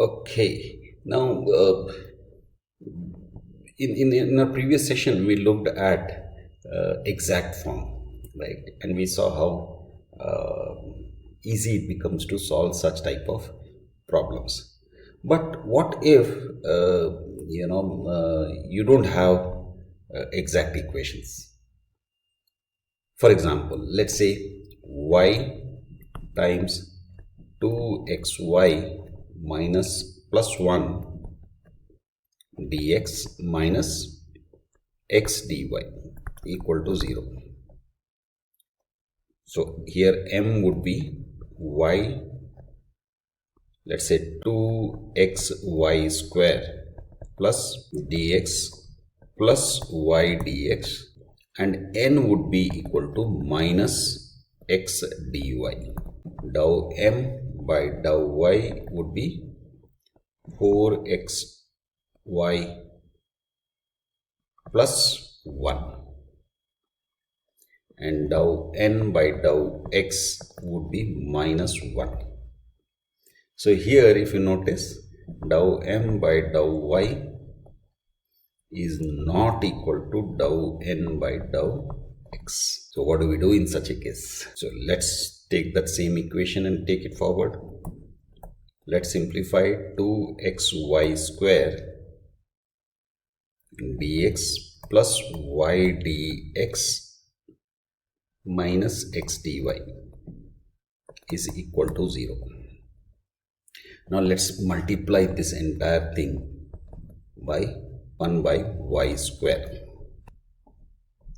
Okay, now in our previous session we looked at exact form, right? And we saw how easy it becomes to solve such type of problems. But what if you don't have exact equations? For example, let's say y times 2xy minus plus 1 dx minus x dy equal to 0. So here m would be y, let's say 2xy square plus dx plus y dx, and n would be equal to minus x dy. Dou m by dou y would be 4xy plus 1, and dou n by dou x would be minus 1. So here if you notice, dou m by dou y is not equal to dou n by dou x. So what do we do in such a case? So let's take that same equation and take it forward. Let's simplify 2xy square dx plus y dx minus x dy is equal to 0. Now let's multiply this entire thing by 1 by y square.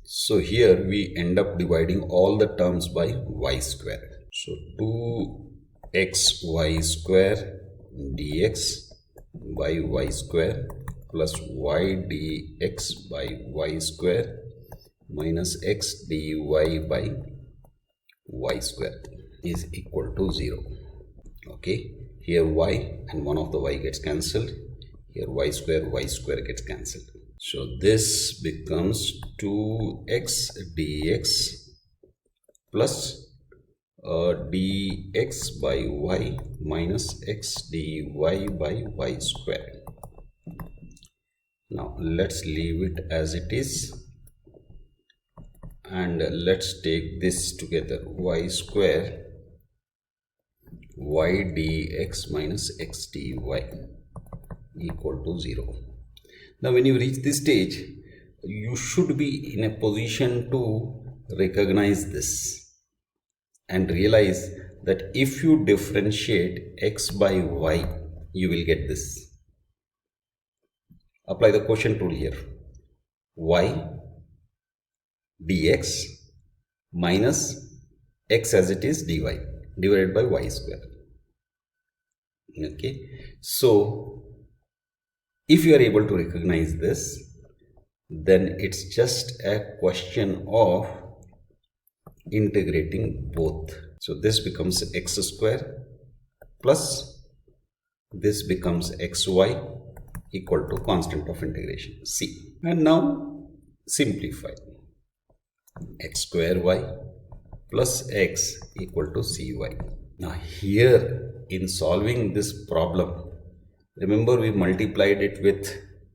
So here we end up dividing all the terms by y square. So 2xy square dx by y square plus y dx by y square minus x dy by y square is equal to 0. Okay, here y and one of the y gets cancelled. Here y square gets cancelled. So this becomes 2x dx plus dx by y minus x dy by y square. Now let's leave it as it is, and let's take this together, y square y dx minus x dy equal to 0. Now when you reach this stage, you should be in a position to recognize this and realize that if you differentiate x by y, you will get this. Apply the quotient rule here. Y dx minus x as it is dy divided by y square. Okay, so if you are able to recognize this, then it's just a question of integrating both. So this becomes x square plus this becomes xy equal to constant of integration c. And now simplify. X square y plus x equal to cy. Now here in solving this problem, remember we multiplied it with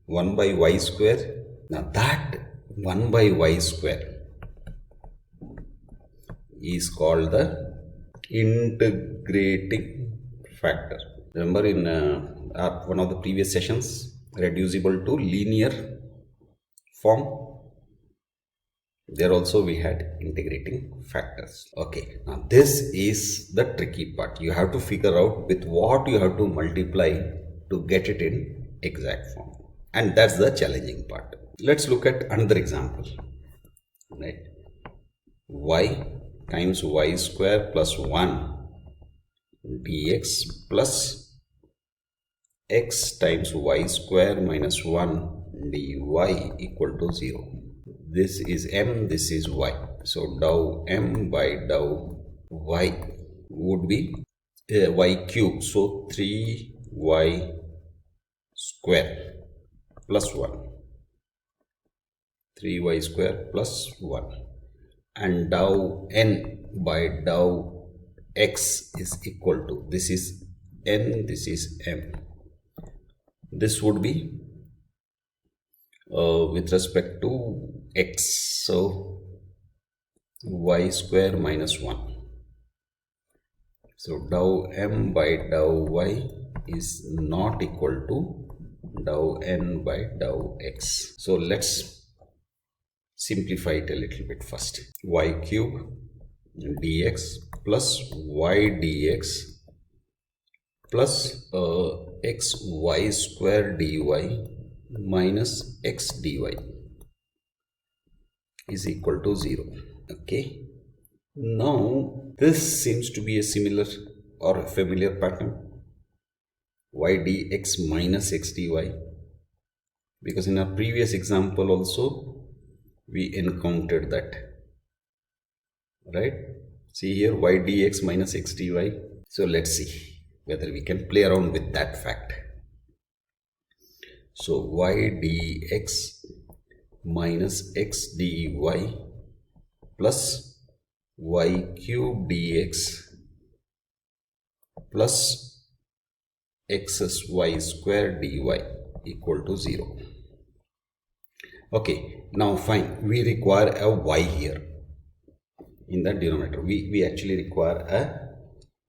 1 by y square. Now that 1 by y square is called the integrating factor. Remember in one of the previous sessions, reducible to linear form, there also we had integrating factors. Okay, now this is the tricky part. You have to figure out with what you have to multiply to get it in exact form, and that's the challenging part. Let's look at another example, right? Y times y square plus 1 dx plus x times y square minus 1 dy equal to 0. This is m, this is y. So dou m by dou y would be y cube. So 3y square plus 1. 3y square plus 1. And dou n by dou x is equal to, this is n, this is m. this would be with respect to x, so y square minus 1. So dou m by dou y is not equal to dou n by dou x. So let's simplify it a little bit first. Y cube dx plus y dx plus xy square dy minus x dy is equal to 0. Okay, now this seems to be a similar or a familiar pattern, y dx minus x dy, because in our previous example also we encountered that, right? See here, y dx minus x dy. So let's see whether we can play around with that fact. So y dx minus x dy plus y cube dx plus xy square dy equal to 0. Okay, now fine, we require a y here in the denominator. We actually require a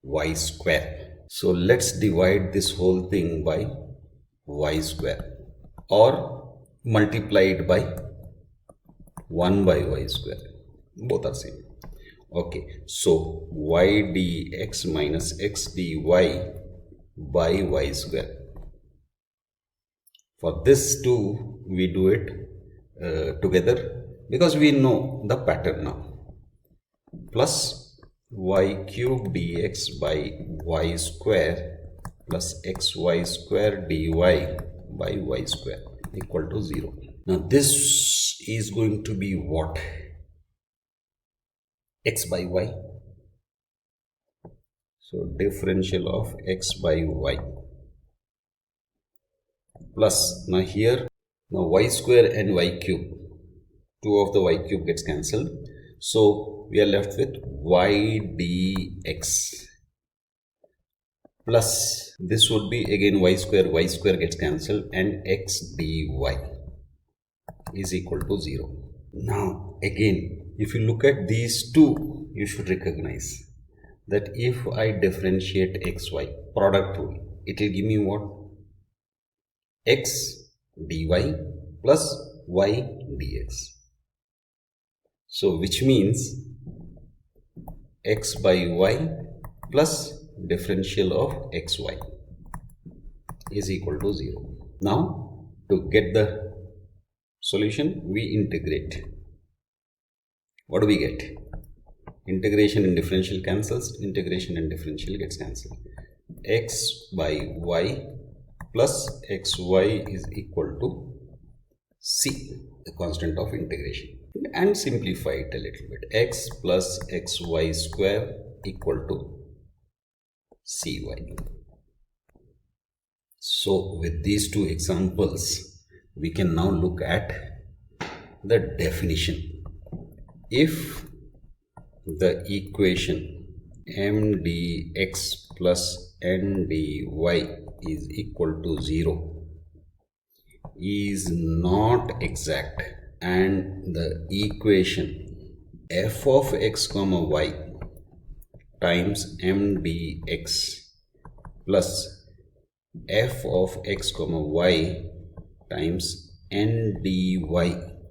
y square. So let's divide this whole thing by y square or multiply it by 1 by y square. Both are same. Okay, so y dx minus x dy by y square. For this too, we do it together because we know the pattern now. Plus y cube dx by y square plus xy square dy by y square equal to 0. Now this is going to be what? X by y. So differential of x by y plus, now here, now y square and y cube, 2 of the y cube gets cancelled. So we are left with y dx plus, this would be again y square gets cancelled, and x dy is equal to 0. Now again, if you look at these two, you should recognize that if I differentiate xy, product rule, it will give me what? X dy plus y dx. So which means x by y plus differential of xy is equal to 0. Now to get the solution, we integrate. What do we get? Integration and differential cancels, integration and differential gets cancelled. X by y plus xy is equal to c, the constant of integration, and simplify it a little bit. X plus xy square equal to cy. So with these two examples, we can now look at the definition. If the equation m dx plus n dy is equal to 0 is not exact, and the equation f of x comma y times m dx plus f of x comma y times n dy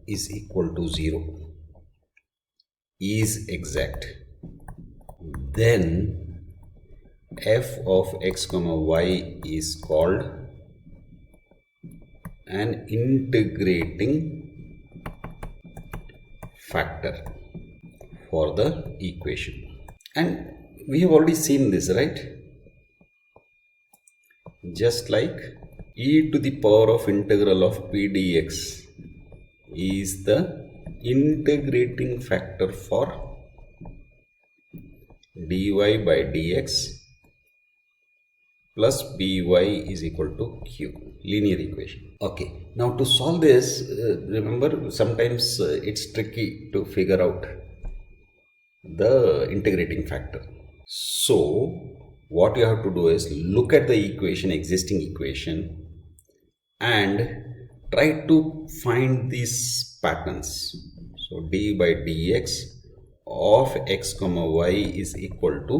is equal to 0 is exact, then f of x comma y is called an integrating factor for the equation. And we have already seen this, right? Just like e to the power of integral of p dx is the integrating factor for dy by dx plus by is equal to q, linear equation. Okay, now to solve this, remember sometimes it's tricky to figure out the integrating factor. So what you have to do is look at the equation, existing equation, and try to find these patterns. So d by dx of x comma y is equal to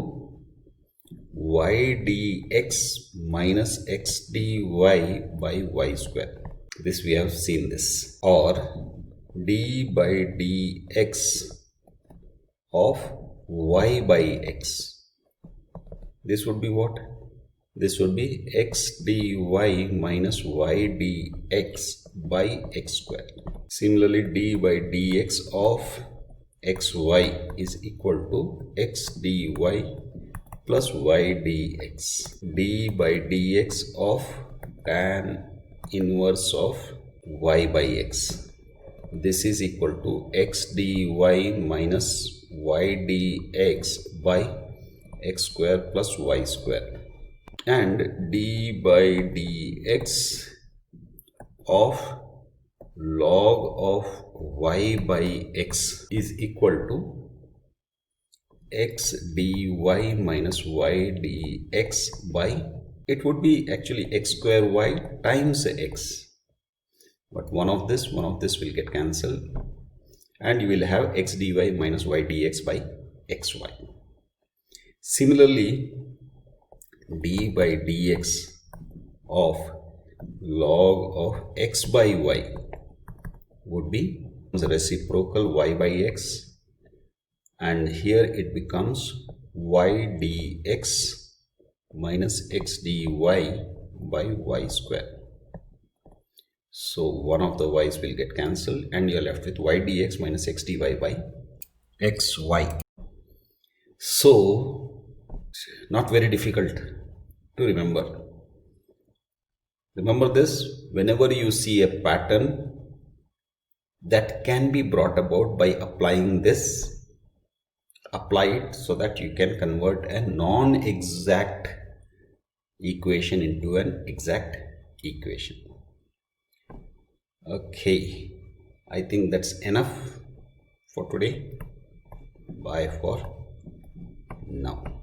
y dx minus x dy by y square. This we have seen this. Or d by dx of y by x. This would be what? This would be x dy minus y dx by x square. Similarly, d by dx of xy is equal to x dy plus y dx. d by dx of tan inverse of y by x. This is equal to x dy minus y dx by x square plus y square. And d by dx of log of y by x is equal to x dy minus y dx by, it would be actually x square y times x, but one of this will get cancelled, and you will have x dy minus y dx by xy. Similarly, d by dx of log of x by y would be the reciprocal y by x, and here it becomes y dx minus x dy by y square. So one of the y's will get cancelled and you are left with y dx minus x dy by xy. So not very difficult to remember. Remember this, whenever you see a pattern that can be brought about by applying this, apply it so that you can convert a non-exact equation into an exact equation. Okay, I think that's enough for today. Bye for now.